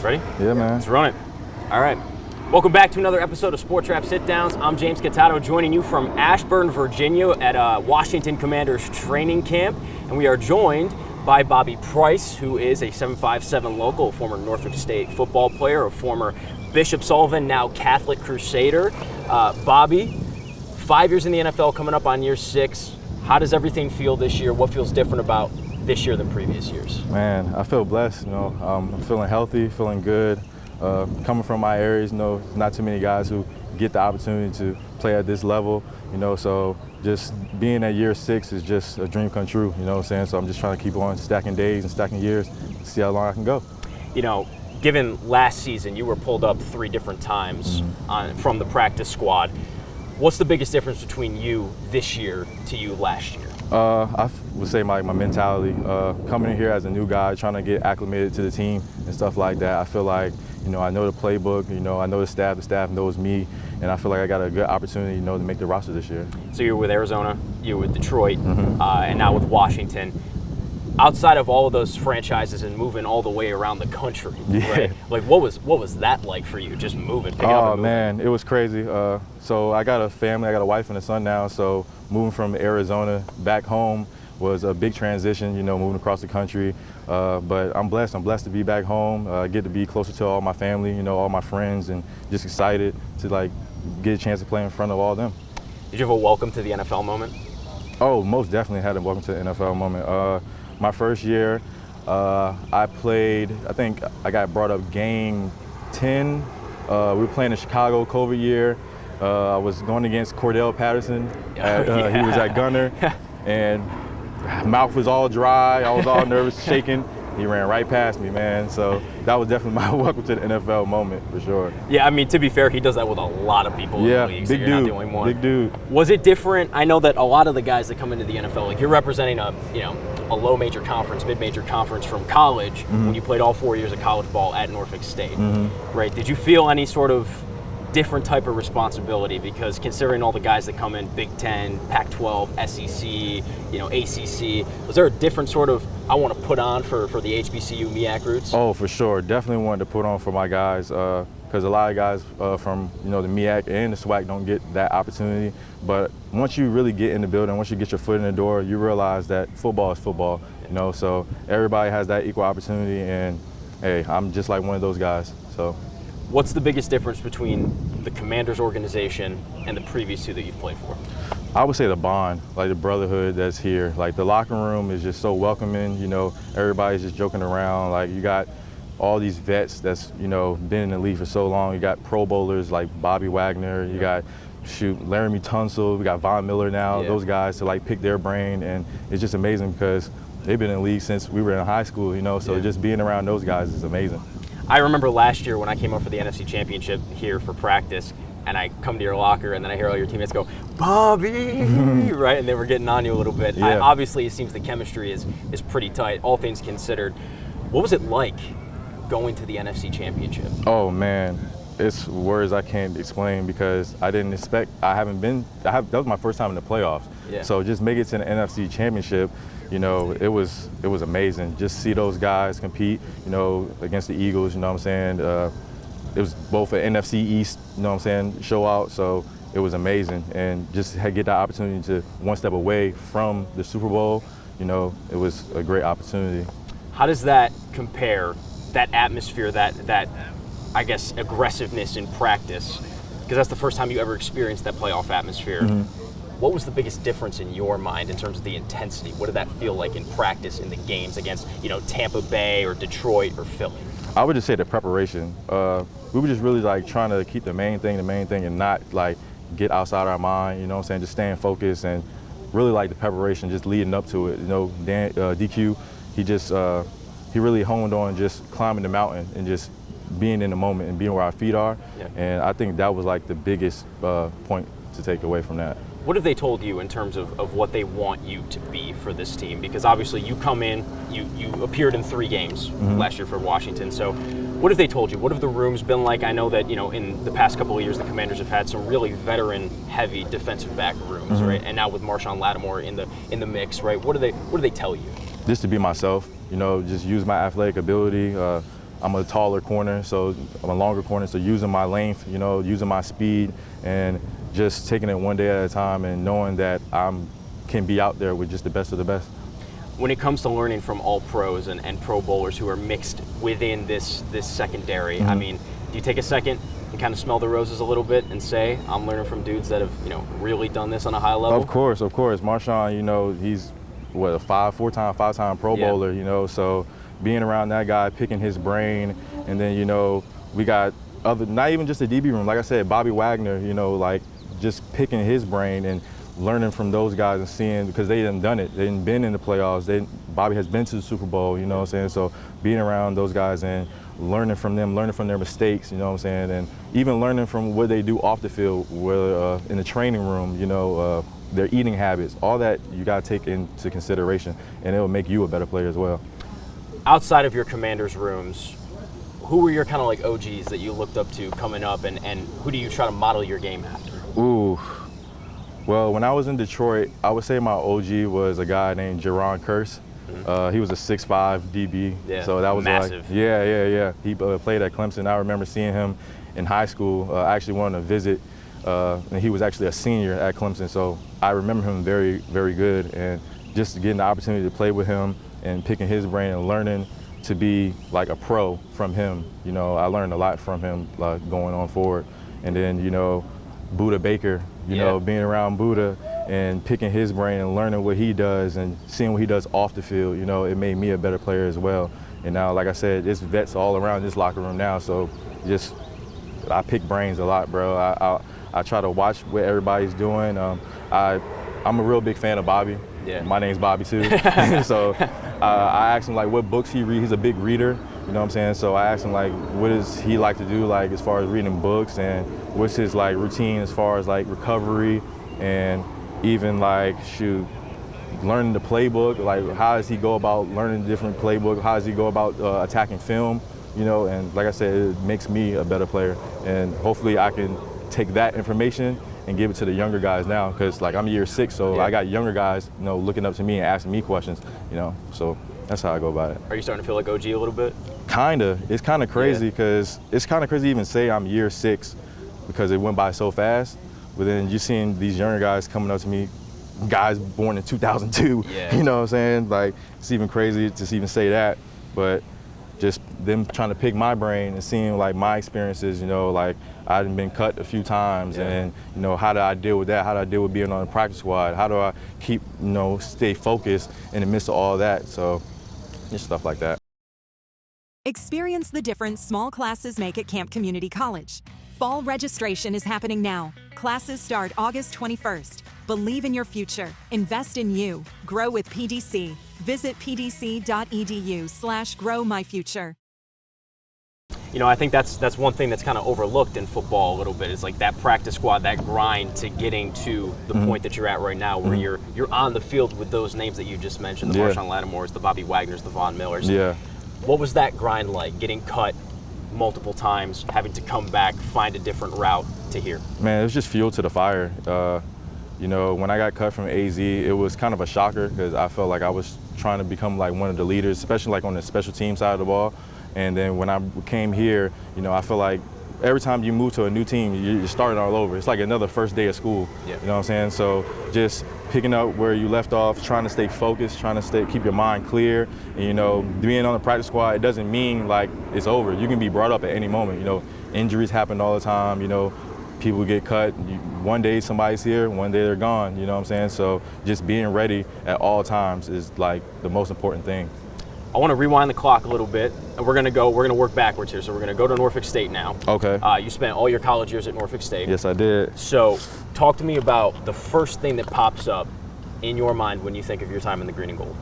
Ready? Yeah, man. Let's run it. All right. Welcome back to another episode of Sportswrap Sit-Downs. I'm James Catato, joining you from Ashburn, Virginia at Washington Commanders training camp. And we are joined by Bobby Price, who is a 757 local, former Norfolk State football player, a former Bishop Sullivan, now Catholic Crusader. Bobby, 5 years in the NFL, coming up on year 6. How does everything feel this year? What feels different about this year than previous years? Man, I feel blessed. I'm feeling healthy, feeling good. Coming from my areas, not too many guys who get the opportunity to play at this level. So just being at year 6 is just a dream come true. You know what I'm saying? So I'm just trying to keep on stacking days and stacking years, to see how long I can go. Given last season, you were pulled up 3 different times from the practice squad. What's the biggest difference between you this year to you last year? I would say my mentality, coming in here as a new guy, trying to get acclimated to the team and stuff like that. I feel like, I know the playbook, I know the staff knows me, and I feel like I got a good opportunity, to make the roster this year. So you were with Arizona, you were with Detroit, and now with Washington. Outside of all of those franchises and moving all the way around the country, right? Like, what was that like for you, just picking up and moving? Man, it was crazy. So I got a family, I got a wife and a son now, so moving from Arizona back home was a big transition, moving across the country. But I'm blessed to be back home. I get to be closer to all my family, all my friends, and just excited to get a chance to play in front of all of them. Did you have a welcome to the NFL moment? Oh, most definitely had a welcome to the NFL moment. My first year, I played, I think I got brought up game 10. We were playing in Chicago COVID year. I was going against Cordell Patterson. He was at gunner, and mouth was all dry. I was all nervous, shaking. He ran right past me, man. So that was definitely my welcome to the NFL moment, for sure. Yeah, to be fair, he does that with a lot of people in the league, so you're not the only one. Big dude. Was it different? I know that a lot of the guys that come into the NFL, you're representing a low major conference, mid-major conference from college when you played all 4 years of college ball at Norfolk State, right? Did you feel any sort of different type of responsibility? Because considering all the guys that come in, Big Ten, Pac-12, SEC, ACC, was there a different sort of, I want to put on for the HBCU MEAC roots? Oh, for sure. Definitely wanted to put on for my guys, because a lot of guys from the MEAC and the SWAC don't get that opportunity. But once you really get in the building, once you get your foot in the door, you realize that football is football. So everybody has that equal opportunity, and hey, I'm just like one of those guys. So, what's the biggest difference between the Commanders organization and the previous 2 that you've played for? I would say the bond, the brotherhood that's here. The locker room is just so welcoming. Everybody's just joking around. You got all these vets that's been in the league for so long. You got Pro Bowlers like Bobby Wagner. You got Laramie Tunsil. We got Von Miller now. Those guys to pick their brain, and it's just amazing because they've been in the league since we were in high school. So just being around those guys is amazing. I remember last year when I came up for the NFC Championship here for practice, and I come to your locker, and then I hear all your teammates go, "Bobby," right? And they were getting on you a little bit. Yeah. Obviously, it seems the chemistry is pretty tight, all things considered. What was it like going to the NFC Championship? Oh, man. It's words I can't explain because I didn't expect, that was my first time in the playoffs. Yeah. So just make it to the NFC Championship, it was amazing. Just see those guys compete, against the Eagles, what I'm saying? It was both an NFC East, show out. So it was amazing. And just to get that opportunity to one step away from the Super Bowl, it was a great opportunity. How does that compare, that atmosphere, that I guess, aggressiveness in practice, because that's the first time you ever experienced that playoff atmosphere. What was the biggest difference in your mind in terms of the intensity? What did that feel like in practice in the games against, Tampa Bay or Detroit or Philly? I would just say the preparation. We were just really trying to keep the main thing, and not get outside our mind, just staying focused, and really the preparation just leading up to it. DQ, he really honed on just climbing the mountain and just being in the moment and being where our feet are. Yeah. And I think that was the biggest point to take away from that. What have they told you in terms of what they want you to be for this team? Because obviously you come in, you appeared in 3 games last year for Washington. So what have they told you? What have the rooms been like? I know that, in the past couple of years, the Commanders have had some really veteran-heavy defensive back rooms, right? And now with Marshawn Lattimore in the mix, right? What do they tell you? Just to be myself, just use my athletic ability, I'm a taller corner, so I'm a longer corner, so using my length, you know, using my speed, and just taking it one day at a time and knowing that I can be out there with just the best of the best. When it comes to learning from all pros and pro bowlers who are mixed within this secondary, I mean, do you take a second and kind of smell the roses a little bit and say, I'm learning from dudes that have, you know, really done this on a high level? Of course. Marshawn, you know, he's a five-time Pro Bowler, you know, so being around that guy, picking his brain, and then, you know, we got not even just the DB room, like I said, Bobby Wagner, you know, like just picking his brain and learning from those guys and seeing, because they done it. They done been in the playoffs. Bobby has been to the Super Bowl, you know what I'm saying? So being around those guys and learning from them, learning from their mistakes, you know what I'm saying? And even learning from what they do off the field, whether in the training room, you know, their eating habits, all that you got to take into consideration, and it will make you a better player as well. Outside of your Commanders rooms, who were your kind of like OGs that you looked up to coming up, and who do you try to model your game after? Ooh. Well, when I was in Detroit, I would say my OG was a guy named Jaron Curse. He was a 6'5" DB. Yeah, so that was massive. Like, yeah. He played at Clemson. I remember seeing him in high school. I actually wanted to visit, and he was actually a senior at Clemson. So I remember him very, very good. And just getting the opportunity to play with him and picking his brain and learning to be like a pro from him. You know, I learned a lot from him going on forward. And then, you know, Buda Baker, you know, being around Buda and picking his brain and learning what he does and seeing what he does off the field, you know, it made me a better player as well. And now, like I said, there's vets all around this locker room now, so just I pick brains a lot, bro. I try to watch what everybody's doing. I'm a real big fan of Bobby. Yeah. My name's Bobby too. So I asked him like what books he reads. He's a big reader, you know what I'm saying? So I asked him like what does he like to do like as far as reading books, and what's his like routine as far as like recovery, and even like learning the playbook, like how does he go about learning different playbook, how does he go about attacking film, you know? And like I said, it makes me a better player, and hopefully I can take that information and give it to the younger guys now, because like I'm year 6, so I got younger guys, you know, looking up to me and asking me questions, you know, so that's how I go about it. Are you starting to feel like OG a little bit? Kinda. It's kind of crazy because it's kind of crazy to even say I'm year 6 because it went by so fast. But then you're seeing these younger guys coming up to me, guys born in 2002, you know what I'm saying? Like, it's even crazy to even say that, but just them trying to pick my brain and seeing like my experiences, you know, like I've been cut a few times, and you know, how do I deal with that? How do I deal with being on the practice squad? How do I keep, you know, stay focused in the midst of all that? So just stuff like that. Experience the difference small classes make at Camp Community College. Fall registration is happening now. Classes start August 21st. Believe in your future. Invest in you. Grow with PDC. Visit pdc.edu/growmyfuture. You know, I think that's one thing that's kind of overlooked in football a little bit, is like that practice squad, that grind to getting to the point that you're at right now, where you're on the field with those names that you just mentioned, the Marshawn Lattimores, the Bobby Wagners, the Von Millers. Yeah. What was that grind like, getting cut multiple times, having to come back, find a different route to here? Man, it was just fuel to the fire. You know, when I got cut from AZ, it was kind of a shocker because I felt like I was trying to become like one of the leaders, especially like on the special team side of the ball. And then when I came here, you know, I feel like every time you move to a new team, you're starting all over. It's like another first day of school. You know what I'm saying? So just picking up where you left off, trying to stay focused, trying to keep your mind clear. And, you know, being on the practice squad, it doesn't mean like it's over. You can be brought up at any moment. You know, injuries happen all the time. You know, people get cut. One day somebody's here, one day they're gone. You know what I'm saying? So just being ready at all times is like the most important thing. I want to rewind the clock a little bit, and we're gonna work backwards here. So we're gonna go to Norfolk State now. Okay. You spent all your college years at Norfolk State. Yes, I did. So talk to me about the first thing that pops up in your mind when you think of your time in the green and gold.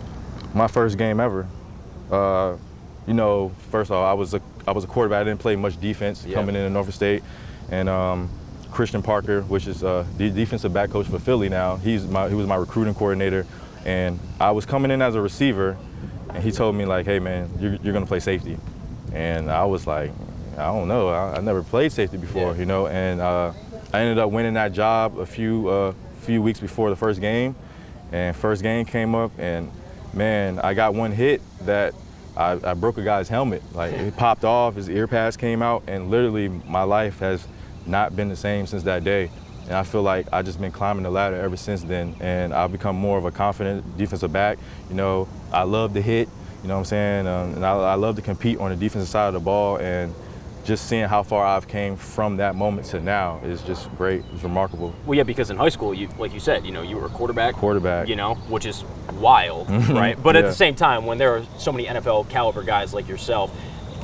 My first game ever. You know, first of all, I was a quarterback. I didn't play much defense coming into Norfolk State, and Christian Parker, which is the defensive back coach for Philly now, he was my recruiting coordinator, and I was coming in as a receiver. And he told me like, hey man, you're gonna play safety. And I was like, I don't know, I never played safety before, you know. And I ended up winning that job a few weeks before the first game. And first game came up, and man, I got one hit that I broke a guy's helmet. Like, it popped off, his ear pads came out, and literally my life has not been the same since that day. And I feel like I've just been climbing the ladder ever since then, and I've become more of a confident defensive back. You know, I love to hit, you know what I'm saying, and I love to compete on the defensive side of the ball, and just seeing how far I've came from that moment to now is just great. It's remarkable. Well, yeah, because in high school, like you said, you know, you were a quarterback, Quarterback. you know, which is wild, right? But at Yeah. the same time, when there are so many NFL caliber guys like yourself,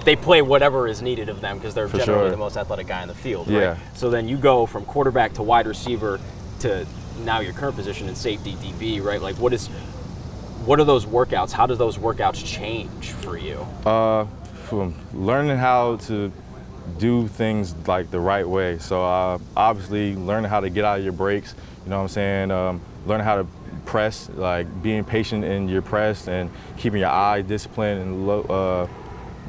they play whatever is needed of them because they're For generally sure. the most athletic guy in the field, Yeah. right? So then you go from quarterback to wide receiver to now your current position in safety DB, right? Like, what are those workouts? How do those workouts change for you? From learning how to do things like the right way. So obviously learning how to get out of your breaks, you know what I'm saying? Learning how to press, like being patient in your press and keeping your eye disciplined and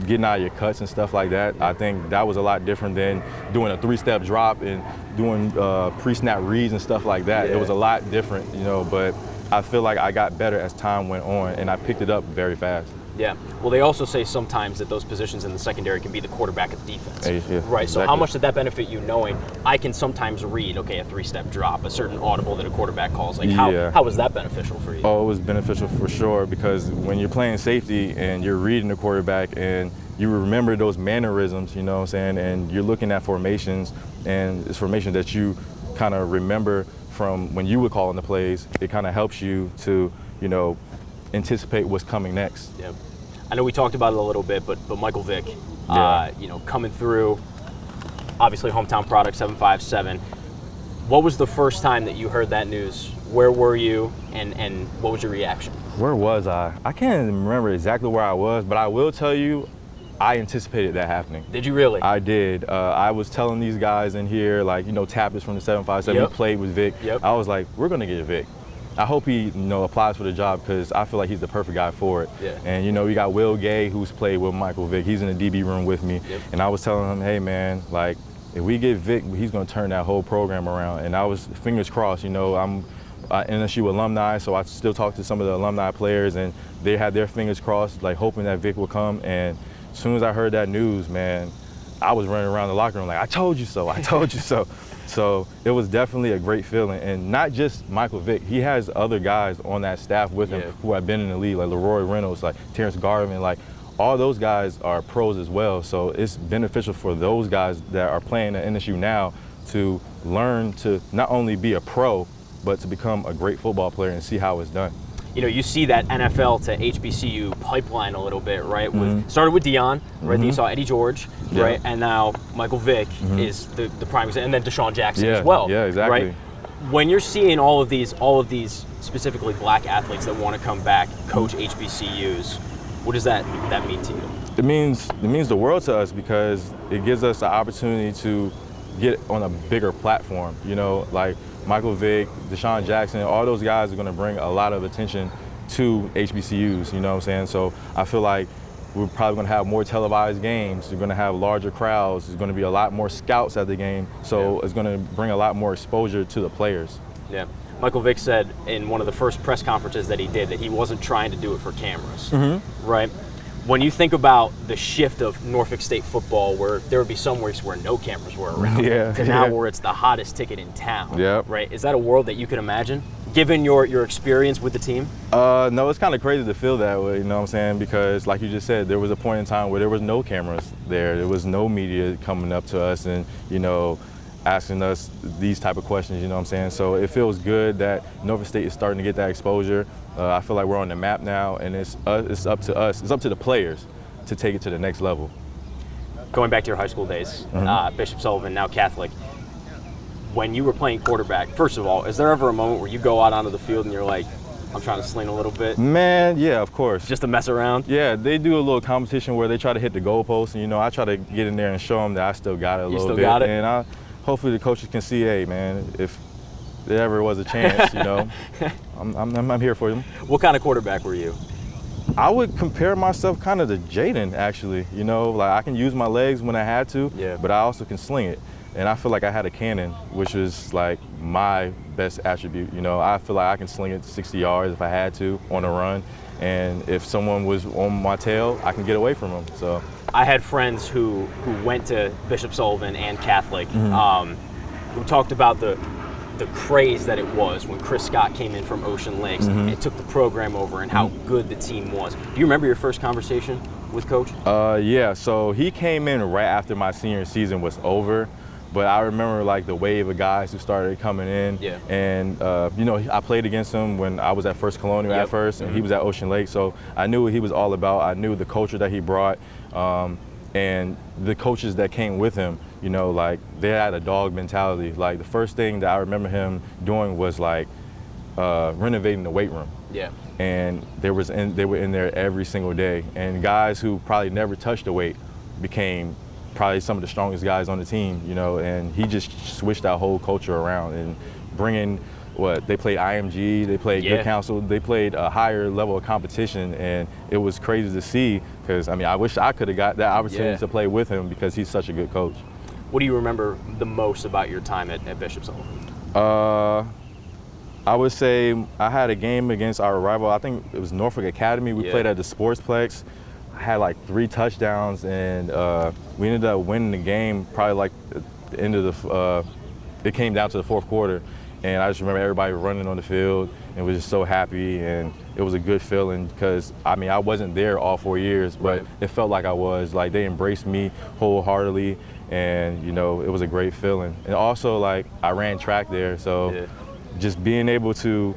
getting out of your cuts and stuff like that. I think that was a lot different than doing a 3-step drop and doing pre-snap reads and stuff like that. Yeah. It was a lot different, you know, but I feel like I got better as time went on and I picked it up very fast. Yeah. Well, they also say sometimes that those positions in the secondary can be the quarterback of the defense. Yeah, right. So exactly. how much did that benefit you knowing I can sometimes read, okay, a 3-step drop, a certain audible that a quarterback calls? Like, Yeah. how was that beneficial for you? Oh, it was beneficial for sure because when you're playing safety and you're reading the quarterback and you remember those mannerisms, you know what I'm saying, and you're looking at formations and it's formations that you kind of remember from when you were calling the plays, it kind of helps you to, you know, anticipate what's coming next. Yeah. I know we talked about it a little bit, but Michael Vick, Yeah. you know, coming through, obviously hometown product, 757. What was the first time that you heard that news? Where were you, and what was your reaction? Where was I? I can't even remember exactly where I was, but I will tell you, I anticipated that happening. Did you really? I did. I was telling these guys in here, like, you know, Tappers from the 757, Yep. he played with Vic. Yep. I was like, we're going to get Vic. I hope he, you know, applies for the job because I feel like he's the perfect guy for it. Yeah. And, you know, we got Will Gay, who's played with Michael Vick. He's in the DB room with me. Yep. And I was telling him, hey, man, like, if we get Vic, he's going to turn that whole program around. And I was, fingers crossed, you know, I'm NSU alumni, so I still talk to some of the alumni players, and they had their fingers crossed, like, hoping that Vic would come. And as soon as I heard that news, man, I was running around the locker room like, I told you so, I told you so. So it was definitely a great feeling. And not just Michael Vick, he has other guys on that staff with him Yeah. who have been in the league, like Leroy Reynolds, like Terrence Garvin, like all those guys are pros as well. So it's beneficial for those guys that are playing at NSU now to learn to not only be a pro, but to become a great football player and see how it's done. You know, you see that NFL to HBCU pipeline a little bit, right? Started with Deion, right? Then you saw Eddie George, Yeah. right? And now Michael Vick is the prime example, and then Deshaun Jackson Yeah, as well. yeah, exactly. Right? When you're seeing all of these specifically black athletes that want to come back, coach HBCUs, what does that mean to you? It means the world to us because it gives us the opportunity to get on a bigger platform. You know, like Michael Vick, Deshaun Jackson, all those guys are going to bring a lot of attention to HBCUs, you know what I'm saying? So I feel like we're probably going to have more televised games. You're going to have larger crowds. There's going to be a lot more scouts at the game. So it's going to bring a lot more exposure to the players. Yeah. Michael Vick said in one of the first press conferences that he did that he wasn't trying to do it for cameras, right? When you think about the shift of Norfolk State football, where there would be some weeks where no cameras were around, Yeah, to now yeah. where it's the hottest ticket in town, Yep. right? Is that a world that you can imagine, given your experience with the team? No, it's kind of crazy to feel that way, you know what I'm saying? Because like you just said, there was a point in time where there was no cameras there. There was no media coming up to us and, you know, asking us these type of questions, you know what I'm saying? So it feels good that Norfolk State is starting to get that exposure. I feel like we're on the map now, and it's up to us, it's up to the players to take it to the next level. Going back to your high school days, Bishop Sullivan, now Catholic, when you were playing quarterback, first of all, is there ever a moment where you go out onto the field and you're like, I'm trying to sling a little bit, Man, yeah, of course. just to mess around? Yeah, they do a little competition where they try to hit the goalpost, and you know, I try to get in there and show them that I still got it a little still bit. got it? And hopefully the coaches can see, hey, man, if there ever was a chance, you know, I'm here for them. What kind of quarterback were you? I would compare myself kind of to Jaden, actually. You know, like I can use my legs when I had to, Yeah. but I also can sling it. And I feel like I had a cannon, which was like my best attribute. You know, I feel like I can sling it 60 yards if I had to on a run. And if someone was on my tail, I can get away from them. So I had friends who went to Bishop Sullivan and Catholic, who talked about the craze that it was when Chris Scott came in from Ocean Lakes and took the program over, and how good the team was. Do you remember your first conversation with Coach? Yeah, so he came in right after my senior season was over. But I remember like the wave of guys who started coming in, and you know, I played against him when I was at First Colonial at first, and he was at Ocean Lake, so I knew what he was all about. I knew the culture that he brought, and the coaches that came with him. You know, like they had a dog mentality. Like the first thing that I remember him doing was like renovating the weight room. Yeah. And they were in there every single day, and guys who probably never touched a weight became probably some of the strongest guys on the team, you know, and he just switched that whole culture around and bringing they played IMG, they played Good Counsel, they played a higher level of competition, and it was crazy to see because, I mean, I wish I could have got that opportunity to play with him because he's such a good coach. What do you remember the most about your time at Bishop Sullivan? I would say I had a game against our rival, I think it was Norfolk Academy. We played at the Sportsplex. I had like 3 touchdowns, and we ended up winning the game probably like at the end of it came down to the 4th quarter. And I just remember everybody running on the field and was just so happy, and it was a good feeling because, I mean, I wasn't there all 4 years, but it felt like I was. Like, they embraced me wholeheartedly, and, you know, it was a great feeling. And also, like, I ran track there, so just being able to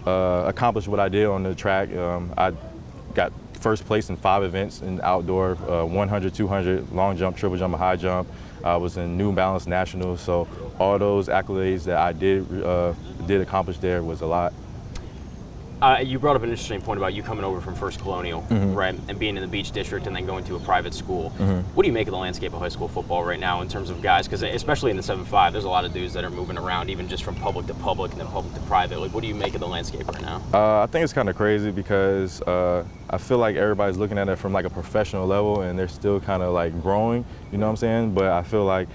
accomplish what I did on the track, I got first place in 5 events in outdoor, 100, 200, long jump, triple jump, and high jump. I was in New Balance Nationals, so all those accolades that I did accomplish there was a lot. You brought up an interesting point about you coming over from First Colonial, right, and being in the Beach District and then going to a private school. What do you make of the landscape of high school football right now in terms of guys? Because especially in the 7-5, there's a lot of dudes that are moving around, even just from public to public and then public to private. Like, what do you make of the landscape right now? I think it's kind of crazy because I feel like everybody's looking at it from like a professional level, and they're still kind of like growing, you know what I'm saying? But I feel like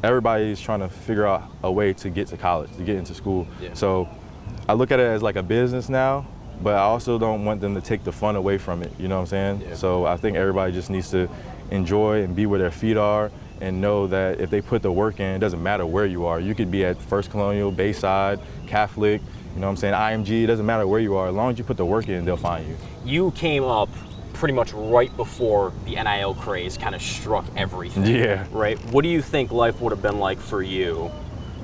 everybody's trying to figure out a way to get to college, to get into school. So I look at it as like a business now, but I also don't want them to take the fun away from it, you know what I'm saying? So I think everybody just needs to enjoy and be where their feet are, and know that if they put the work in, it doesn't matter where you are. You could be at First Colonial, Bayside, Catholic, you know what I'm saying, IMG, it doesn't matter where you are. As long as you put the work in, they'll find you. You came up pretty much right before the NIL craze kind of struck everything. Right? What do you think life would have been like for you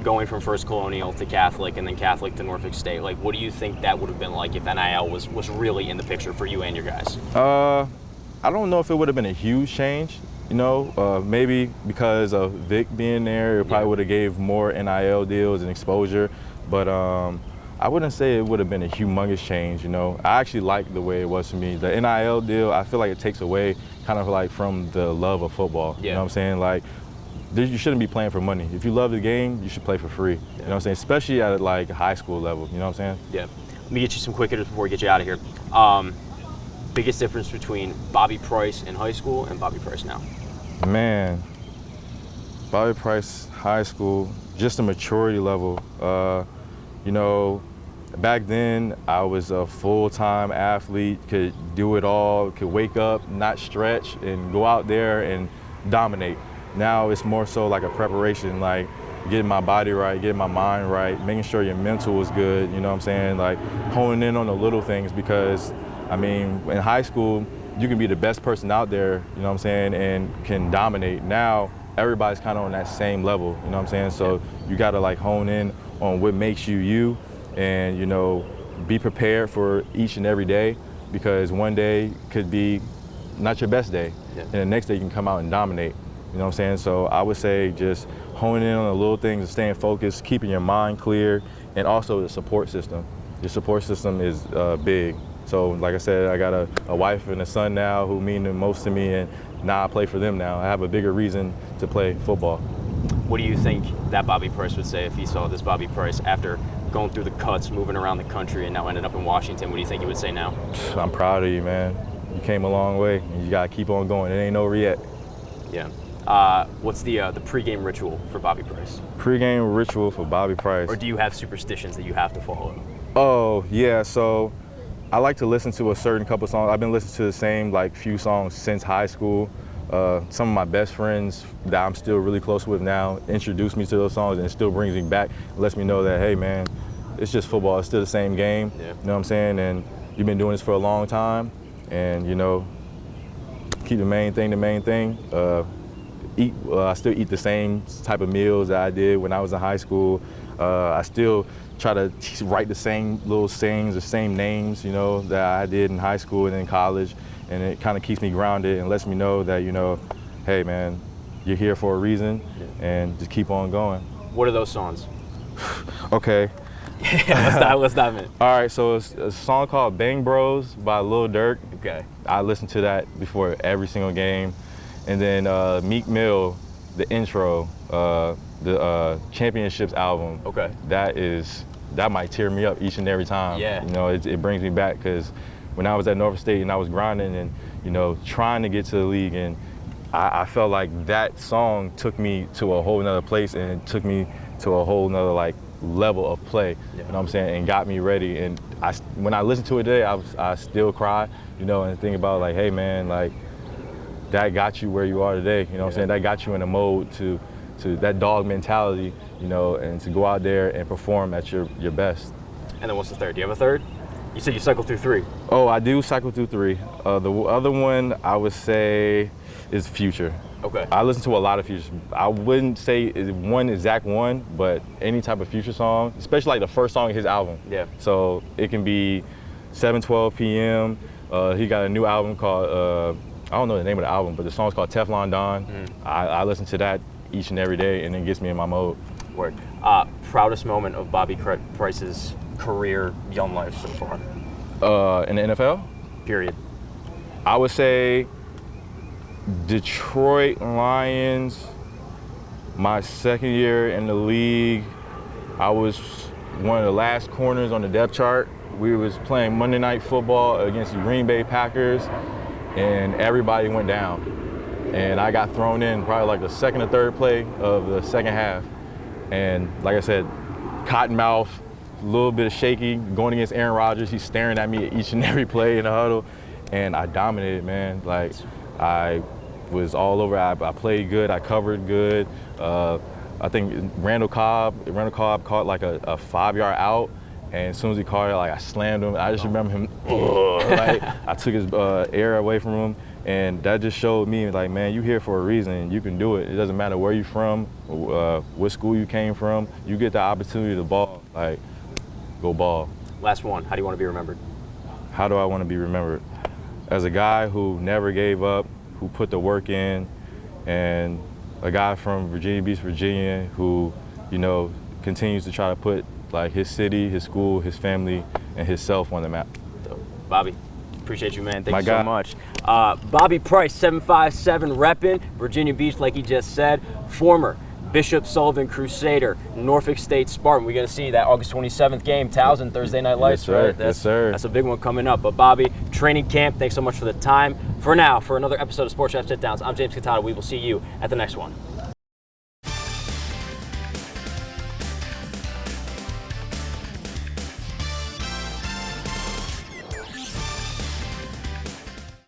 going from First Colonial to Catholic and then Catholic to Norfolk State? Like, what do you think that would have been like if NIL was really in the picture for you and your guys? I don't know if it would have been a huge change, you know, maybe because of Vic being there, it probably would have gave more NIL deals and exposure, but I wouldn't say it would have been a humongous change, you know. I actually like the way it was for me. The NIL deal, I feel like it takes away kind of like from the love of football, you know what I'm saying? Like, you shouldn't be playing for money. If you love the game, you should play for free. You know what I'm saying? Especially at like high school level, you know what I'm saying? Yeah. Let me get you some quick hitters before we get you out of here. Biggest difference between Bobby Price in high school and Bobby Price now? Man, Bobby Price high school, just the maturity level. You know, back then I was a full-time athlete, could do it all, could wake up, not stretch, and go out there and dominate. Now it's more so like a preparation, like getting my body right, getting my mind right, making sure your mental is good, you know what I'm saying? Like honing in on the little things, because, I mean, in high school, you can be the best person out there, you know what I'm saying, and can dominate. Now, everybody's kind of on that same level, you know what I'm saying? So you gotta like hone in on what makes you you, and, you know, be prepared for each and every day, because one day could be not your best day, and the next day you can come out and dominate. You know what I'm saying? So I would say just honing in on the little things and staying focused, keeping your mind clear, and also the support system. Your support system is big. So like I said, I got a wife and a son now who mean the most to me, and now I play for them now. I have a bigger reason to play football. What do you think that Bobby Price would say if he saw this Bobby Price after going through the cuts, moving around the country, and now ended up in Washington? What do you think he would say now? I'm proud of you, man. You came a long way, and you gotta keep on going. It ain't over yet. Yeah. What's the pregame ritual for Bobby Price? Pre-game ritual for Bobby Price. Or do you have superstitions that you have to follow? Oh, yeah, so I like to listen to a certain couple songs. I've been listening to the same few songs since high school. Some of my best friends that I'm still really close with now introduced me to those songs, and it still brings me back. It lets me know that, hey man, it's just football. It's still the same game. Yeah. You know what I'm saying? And you've been doing this for a long time, and keep the main thing the main thing. I still eat the same type of meals that I did when I was in high school. I still try to write the same little sayings, the same names, that I did in high school and in college. And it kind of keeps me grounded and lets me know that, hey man, you're here for a reason, and just keep on going. What are those songs? Okay. Let's dive in. All right, so it's a song called Bang Bros by Lil Durk. Okay. I listen to that before every single game. And then Meek Mill, the intro, the Championships album. Okay. That might tear me up each and every time. Yeah. It brings me back, because when I was at Norfolk State and I was grinding and, trying to get to the league, and I felt like that song took me to a whole nother place, and it took me to a whole nother level of play, yeah. You know what I'm saying, and got me ready. And when I listen to it today, I still cry, and think about hey man, that got you where you are today, you know what I'm saying? That got you in a mode to that dog mentality, and to go out there and perform at your best. And then what's the third? Do you have a third? You said you cycled through 3. Oh, I do cycle through 3. The other one I would say is Future. Okay. I listen to a lot of Future. I wouldn't say one exact one, but any type of Future song, especially the first song of his album. Yeah. So it can be 7:12 p.m. He got a new album called, I don't know the name of the album, but the song's called Teflon Don. I listen to that each and every day, and it gets me in my mode. Word. Proudest moment of Bobby Price's career, young life so far? In the NFL? Period. I would say Detroit Lions, my second year in the league. I was one of the last corners on the depth chart. We was playing Monday Night Football against the Green Bay Packers, and everybody went down. And I got thrown in probably the second or third play of the second half. And like I said, cotton mouth, a little bit of shaky, going against Aaron Rodgers. He's staring at me at each and every play in the huddle. And I dominated, man. I was all over. I played good. I covered good. I think Randall Cobb caught a 5-yard out. And as soon as he caught it, I slammed him. I just remember him, I took his air away from him. And that just showed me, man, you're here for a reason. You can do it. It doesn't matter where you're from, what school you came from. You get the opportunity to ball, go ball. Last one. How do you want to be remembered? How do I want to be remembered? As a guy who never gave up, who put the work in, and a guy from Virginia Beach, Virginia, who, continues to try to put his city, his school, his family, and himself on the map. Bobby, appreciate you, man. Thank you guy. so much. Bobby Price, 757 reppin', Virginia Beach, like he just said, former Bishop Sullivan Crusader, Norfolk State Spartan. We're going to see that August 27th game, Towson, Thursday Night Lights, yes, sir. right? Yes, sir. That's a big one coming up. But Bobby, training camp, thanks so much for the time. For now, for another episode of Sportswrap Sit Downs, I'm James Catado. We will see you at the next one.